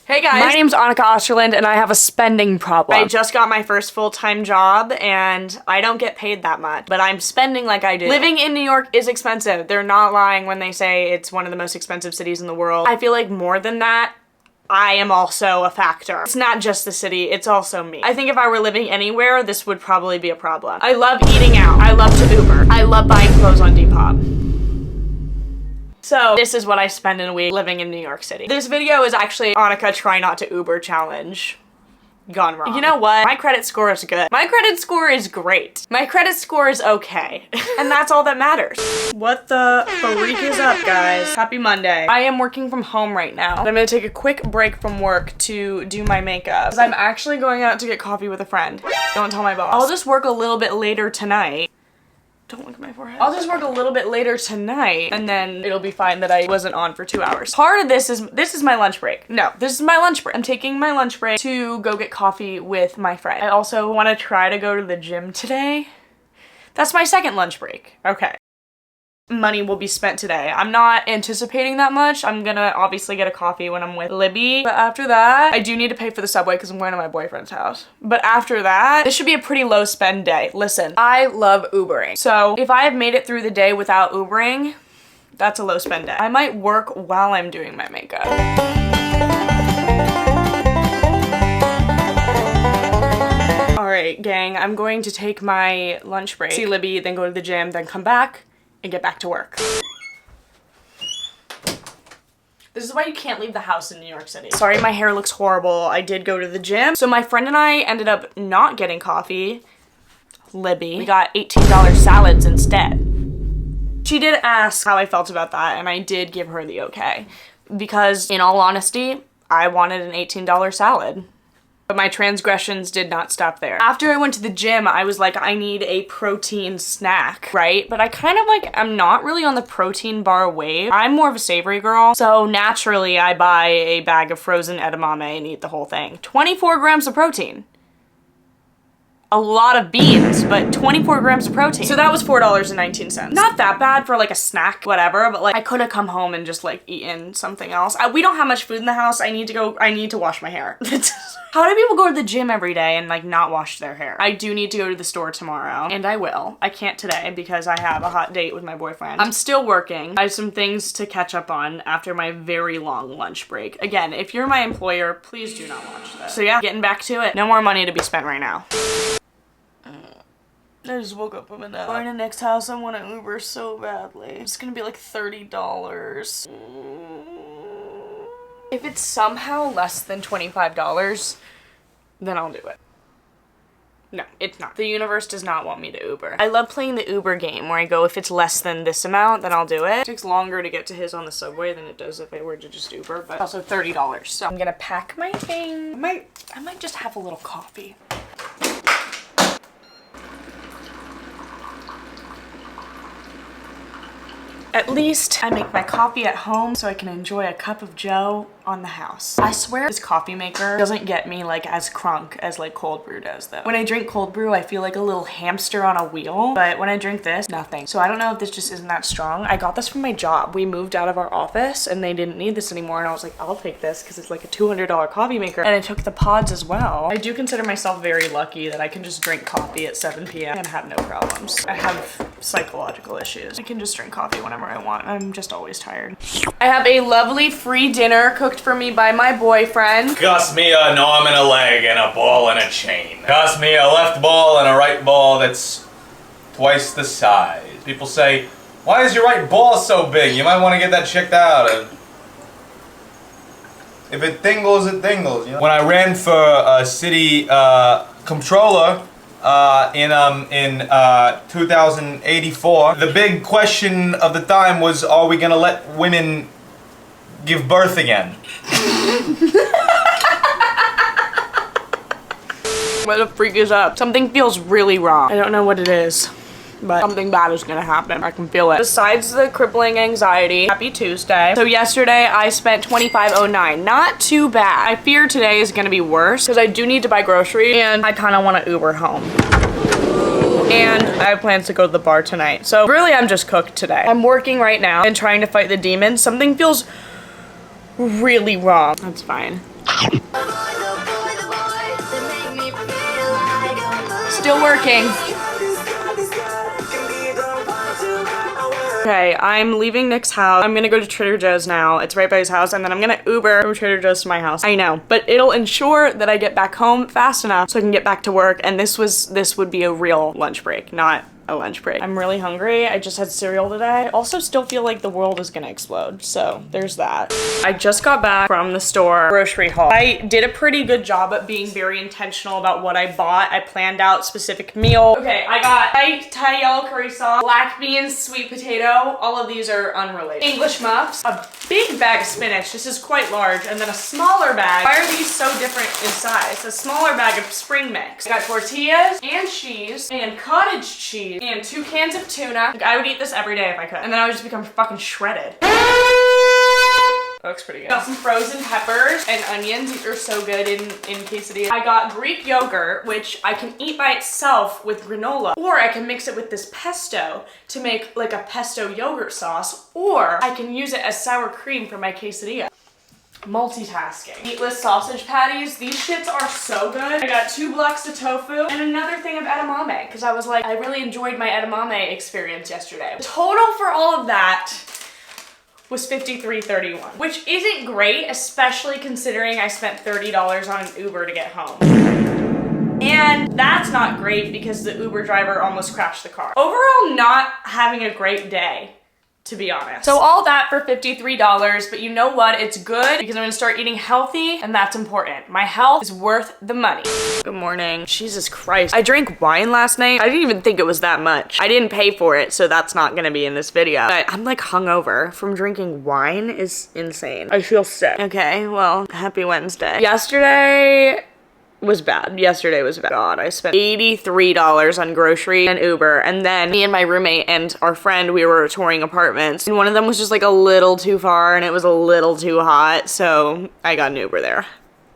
Hey guys, my name's Annika Osterland and I have a spending problem. I just got my first full-time job and I don't get paid that much, but I'm spending like I do. Living in New York is expensive. They're not lying when they say it's one of the most expensive cities in the world. I feel like more than that, I am also a factor. It's not just the city, it's also me. I think if I were living anywhere, this would probably be a problem. I love eating out. I love to Uber. I love buying clothes on Depop. So this is what I spend in a week living in New York City. This video is actually Annika try not to Uber challenge gone wrong. You know what? My credit score is good. My credit score is great. My credit score is okay. And that's all that matters. What the freak is up, guys? Happy Monday. I am working from home right now. I'm gonna take a quick break from work to do my makeup. Because I'm actually going out to get coffee with a friend. Don't tell my boss. I'll just work a little bit later tonight. Don't look at my forehead. I'll just work a little bit later tonight and then it'll be fine that I wasn't on for 2 hours. Part of this is my lunch break. No, this is my lunch break. I'm taking my lunch break to go get coffee with my friend. I also want to try to go to the gym today. That's my second lunch break. Okay. Money will be spent today. I'm not anticipating that much. I'm gonna obviously get a coffee when I'm with Libby. But after that, I do need to pay for the subway because I'm going to my boyfriend's house. But after that, this should be a pretty low spend day. Listen, I love Ubering. So if I have made it through the day without Ubering, that's a low spend day. I might work while I'm doing my makeup. All right, gang, I'm going to take my lunch break, see Libby, then go to the gym, then come back and get back to work. This is why you can't leave the house in New York City. Sorry, my hair looks horrible. I did go to the gym. So my friend and I ended up not getting coffee. Libby. We got $18 salads instead. She did ask how I felt about that, and I did give her the okay. Because, in all honesty, I wanted an $18 salad. But my transgressions did not stop there. After I went to the gym, I was like, I need a protein snack, right? But I kind of like, I'm not really on the protein bar wave. I'm more of a savory girl. So naturally, I buy a bag of frozen edamame and eat the whole thing. 24 grams of protein. A lot of beans, but 24 grams of protein. So that was $4.19. Not that bad for like a snack, whatever, but like I could have come home and just like eaten something else. We don't have much food in the house. I need to wash my hair. How do people go to the gym every day and like not wash their hair? I do need to go to the store tomorrow, and I will. I can't today because I have a hot date with my boyfriend. I'm still working. I have some things to catch up on after my very long lunch break. Again, if you're my employer, please do not watch this. So yeah, getting back to it. No more money to be spent right now. I just woke up from a nap. Going to Nick's house, I want to Uber so badly. It's gonna be like $30. If it's somehow less than $25, then I'll do it. No, it's not. The universe does not want me to Uber. I love playing the Uber game where I go, if it's less than this amount, then I'll do it. It takes longer to get to his on the subway than it does if I were to just Uber, but also $30. So I'm gonna pack my thing. I might just have a little coffee. At least I make my coffee at home so I can enjoy a cup of joe on the house. I swear this coffee maker doesn't get me like as crunk as like cold brew does though. When I drink cold brew, I feel like a little hamster on a wheel, but when I drink this, nothing. So I don't know if this just isn't that strong. I got this from my job. We moved out of our office and they didn't need this anymore, and I was like, I'll take this because it's like a $200 coffee maker, and I took the pods as well. I do consider myself very lucky that I can just drink coffee at 7 p.m. and have no problems. I have psychological issues. I can just drink coffee whenever I want. I'm just always tired. I have a lovely free dinner cooked for me by my boyfriend. Cost me an arm and a leg and a ball and a chain. Cost me a left ball and a right ball that's twice the size. People say, why is your right ball so big? You might want to get that checked out. If it tingles, it tingles. You know? When I ran for city comptroller in 2084, the big question of the time was, are we gonna let women give birth again? What the freak is up? Something feels really wrong. I don't know what it is, but something bad is gonna happen. I can feel it. Besides the crippling anxiety, happy Tuesday. So yesterday I spent $25.09. Not too bad. I fear today is gonna be worse because I do need to buy groceries and I kind of want to Uber home. And I have plans to go to the bar tonight. So really I'm just cooked today. I'm working right now and trying to fight the demons. Something feels really wrong. That's fine. still working. Okay, I'm leaving Nick's house. I'm gonna go to Trader Joe's now. It's right by his house, and then I'm gonna Uber from Trader Joe's to my house. I know, but it'll ensure that I get back home fast enough so I can get back to work, and this would be a real lunch break, not a lunch break. I'm really hungry. I just had cereal today. I also still feel like the world is gonna explode, so there's that. I just got back from the store grocery haul. I did a pretty good job at being very intentional about what I bought. I planned out specific meal. Okay, I got Thai yellow curry sauce, black beans, sweet potato. All of these are unrelated. English muffs, a big bag of spinach. This is quite large, and then a smaller bag. Why are these so different in size? A smaller bag of spring mix. I got tortillas and cheese and cottage cheese and 2 cans of tuna. Like, I would eat this every day if I could. And then I would just become fucking shredded. That looks pretty good. Got some frozen peppers and onions. These are so good in quesadillas. I got Greek yogurt, which I can eat by itself with granola, or I can mix it with this pesto to make like a pesto yogurt sauce, or I can use it as sour cream for my quesadilla. Multitasking. Meatless sausage patties. These shits are so good. I got 2 blocks of tofu and another thing of edamame because I was like, I really enjoyed my edamame experience yesterday. The total for all of that was $53.31, which isn't great, especially considering I spent $30 on an Uber to get home. And that's not great because the Uber driver almost crashed the car. Overall, not having a great day, to be honest. So all that for $53, but you know what? It's good because I'm gonna start eating healthy, and that's important. My health is worth the money. Good morning. Jesus Christ. I drank wine last night. I didn't even think it was that much. I didn't pay for it, so that's not gonna be in this video. But I'm like hungover from drinking wine is insane. I feel sick. Okay, well, happy Wednesday. Yesterday was bad. Yesterday was bad. God, I spent $83 on grocery and Uber, and then me and my roommate and our friend, we were touring apartments, and one of them was just like a little too far and it was a little too hot, so I got an Uber there.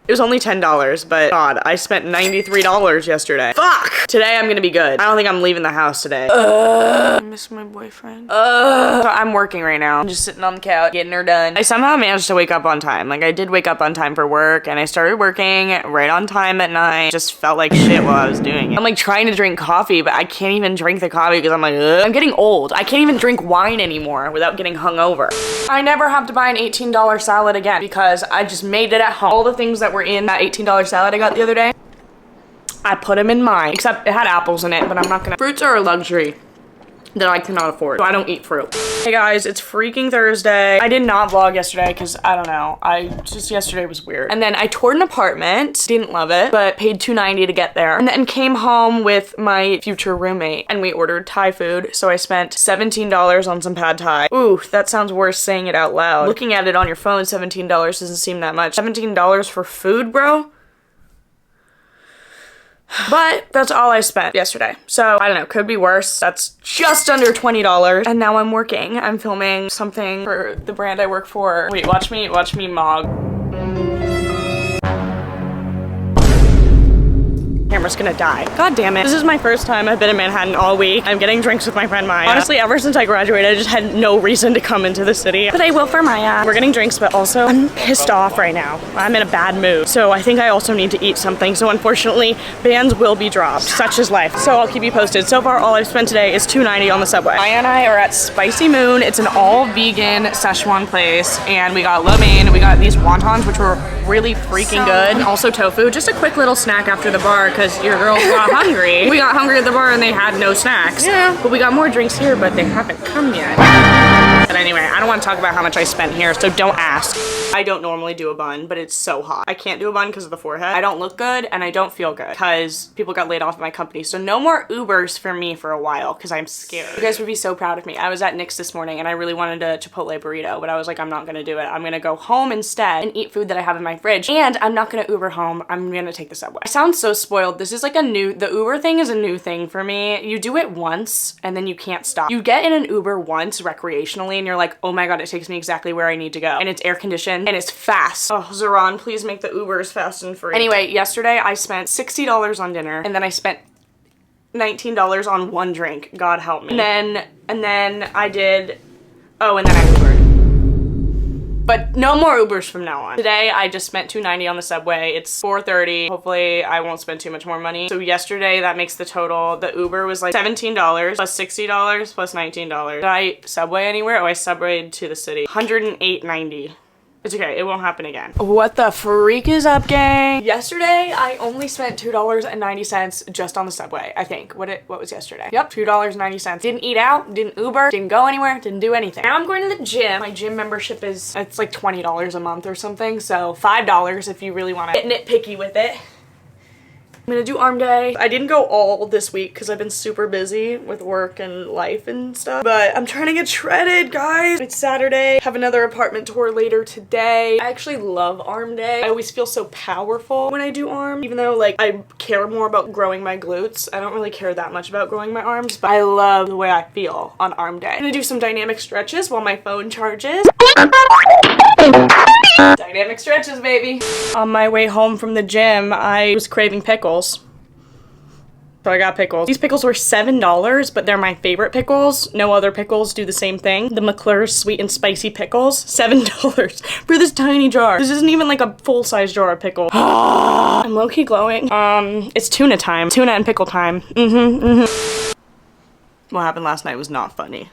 It was only $10, but God, I spent $93 yesterday. Fuck! Today I'm gonna be good. I don't think I'm leaving the house today. I miss my boyfriend. So I'm working right now. I'm just sitting on the couch, getting her done. I somehow managed to wake up on time. Like, I did wake up on time for work, and I started working right on time at 9. Just felt like shit while I was doing it. I'm like trying to drink coffee, but I can't even drink the coffee because I'm like, ugh. I'm getting old. I can't even drink wine anymore without getting hungover. I never have to buy an $18 salad again because I just made it at home. All the things that were in that $18 salad I got the other day, I put them in mine, except it had apples in it, but I'm not gonna. Fruits are a luxury that I cannot afford, so I don't eat fruit. Hey guys, it's freaking Thursday. I did not vlog yesterday because I don't know, yesterday was weird. And then I toured an apartment, didn't love it, but paid $2.90 to get there, and then came home with my future roommate, and we ordered Thai food, so I spent $17 on some pad Thai. Ooh, that sounds worse saying it out loud. Looking at it on your phone, $17 doesn't seem that much. $17 for food, bro? But that's all I spent yesterday. So I don't know, could be worse. That's just under $20. And now I'm working. I'm filming something for the brand I work for. Wait, watch me mog. Camera's gonna die. God damn it. This is my first time I've been in Manhattan all week. I'm getting drinks with my friend Maya. Honestly, ever since I graduated, I just had no reason to come into the city. But I will for Maya. We're getting drinks, but also I'm pissed off right now. I'm in a bad mood. So I think I also need to eat something. So unfortunately, bans will be dropped. Such is life. So I'll keep you posted. So far, all I've spent today is $2.90 on the subway. Maya and I are at Spicy Moon. It's an all-vegan Szechuan place. And we got lo mein. We got these wontons, which were really freaking good. And also tofu. Just a quick little snack after the bar, because your girls got hungry. We got hungry at the bar and they had no snacks. Yeah. But we got more drinks here, but they haven't come yet. But anyway, I don't want to talk about how much I spent here, so don't ask. I don't normally do a bun, but it's so hot. I can't do a bun because of the forehead. I don't look good and I don't feel good because people got laid off at my company. So no more Ubers for me for a while because I'm scared. You guys would be so proud of me. I was at Nick's this morning and I really wanted a Chipotle burrito, but I was like, I'm not gonna do it. I'm gonna go home instead and eat food that I have in my fridge. And I'm not gonna Uber home. I'm gonna take the subway. I sound so spoiled. This is like the Uber thing is a new thing for me. You do it once and then you can't stop. You get in an Uber once recreationally and you're like, oh my God, it takes me exactly where I need to go. And it's air conditioned and it's fast. Oh, Zeron, please make the Ubers fast and free. Anyway, yesterday I spent $60 on dinner and then I spent $19 on one drink. God help me. And then I did, oh, and then I Ubered. But no more Ubers from now on. Today, I just spent $2.90 on the subway. It's 4:30. Hopefully, I won't spend too much more money. So yesterday, that makes the total. The Uber was like $17 plus $60 plus $19. Did I subway anywhere? Oh, I subwayed to the city. $108.90. It's okay, it won't happen again. What the freak is up, gang? Yesterday, I only spent $2.90 just on the subway, I think. What was yesterday? Yep, $2.90. Didn't eat out, didn't Uber, didn't go anywhere, didn't do anything. Now I'm going to the gym. My gym membership it's like $20 a month or something, so $5 if you really want to get nitpicky with it. I'm gonna do arm day. I didn't go all this week because I've been super busy with work and life and stuff, but I'm trying to get shredded, guys. It's Saturday. Have another apartment tour later today. I actually love arm day. I always feel so powerful when I do arm, even though like I care more about growing my glutes. I don't really care that much about growing my arms, but I love the way I feel on arm day. I'm gonna do some dynamic stretches while my phone charges. Dynamic stretches, baby. On my way home from the gym, I was craving pickles. So I got pickles. These pickles were $7, but they're my favorite pickles. No other pickles do the same thing. The McClure's sweet and spicy pickles, $7 for this tiny jar. This isn't even like a full-size jar of pickles. I'm low-key glowing. It's tuna time. Tuna and pickle time. What happened last night was not funny.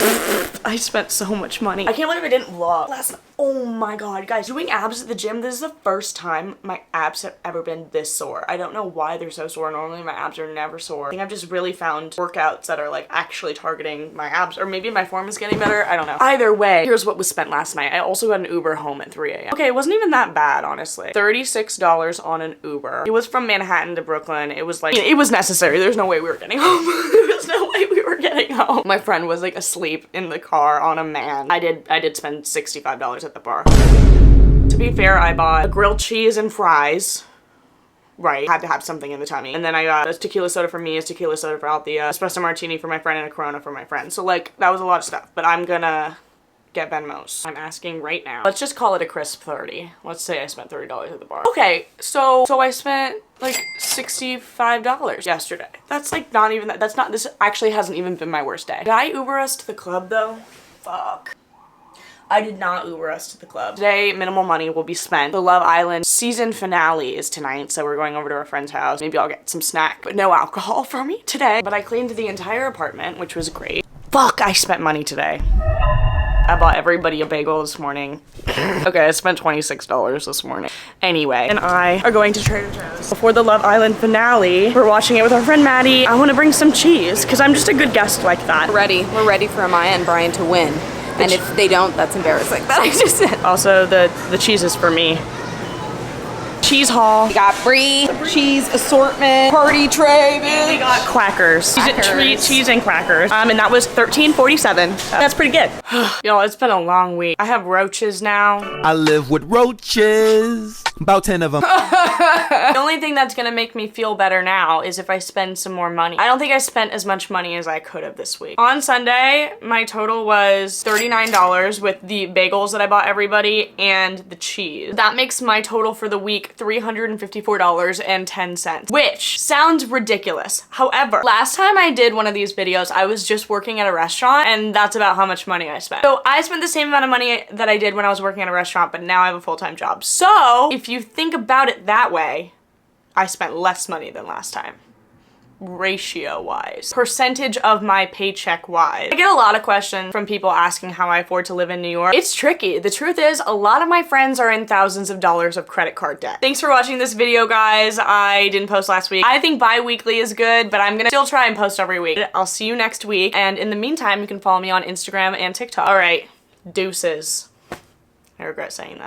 I spent so much money. I can't believe I didn't vlog last night. Oh my god, guys, doing abs at the gym, this is the first time my abs have ever been this sore. I don't know why they're so sore. Normally my abs are never sore. I think I've just really found workouts that are like actually targeting my abs, or maybe my form is getting better. I don't know. Either way, here's what was spent last night. I also got an Uber home at 3 a.m. Okay, it wasn't even that bad, honestly. $36 on an Uber. It was from Manhattan to Brooklyn. It was like, it was necessary. There's no way we were getting home. There was no way we were getting home. My friend was like asleep in the car on a man. I did spend $65 at the bar. To be fair, I bought a grilled cheese and fries. Right, had to have something in the tummy. And then I got a tequila soda for me, a tequila soda for Althea, espresso martini for my friend, and a Corona for my friend. So like, that was a lot of stuff, but I'm gonna get Venmos. I'm asking right now. Let's just call it a crisp 30. Let's say I spent $30 at the bar. Okay, so I spent like $65 yesterday. That's like not even that. That's not, this actually hasn't even been my worst day. Did I Uber us to the club though? Fuck. I did not Uber us to the club. Today, minimal money will be spent. The Love Island season finale is tonight, so we're going over to our friend's house. Maybe I'll get some snack, but no alcohol for me today. But I cleaned the entire apartment, which was great. Fuck, I spent money today. I bought everybody a bagel this morning. Okay, I spent $26 this morning. Anyway, and I are going to Trader Joe's. Before the Love Island finale, we're watching it with our friend Maddie. I want to bring some cheese, because I'm just a good guest like that. We're ready for Amaya and Brian to win. And if they don't, that's embarrassing. That I just said. Also, the cheese is for me. Cheese haul. We got brie, cheese assortment, party tray, bitch. We got quackers. Cheese and crackers. And that was $13.47. That's pretty good. Y'all, it's been a long week. I have roaches now. I live with roaches. About 10 of them. The only thing that's gonna make me feel better now is if I spend some more money. I don't think I spent as much money as I could have this week. On Sunday, my total was $39 with the bagels that I bought everybody and the cheese. That makes my total for the week $354.10, which sounds ridiculous. However, last time I did one of these videos, I was just working at a restaurant, and that's about how much money I spent. So I spent the same amount of money that I did when I was working at a restaurant, but now I have a full-time job. So if you think about it that way, I spent less money than last time. Ratio-wise. Percentage of my paycheck-wise. I get a lot of questions from people asking how I afford to live in New York. It's tricky. The truth is, a lot of my friends are in thousands of dollars of credit card debt. Thanks for watching this video, guys. I didn't post last week. I think bi-weekly is good, but I'm gonna still try and post every week. I'll see you next week, and in the meantime, you can follow me on Instagram and TikTok. All right, deuces. I regret saying that.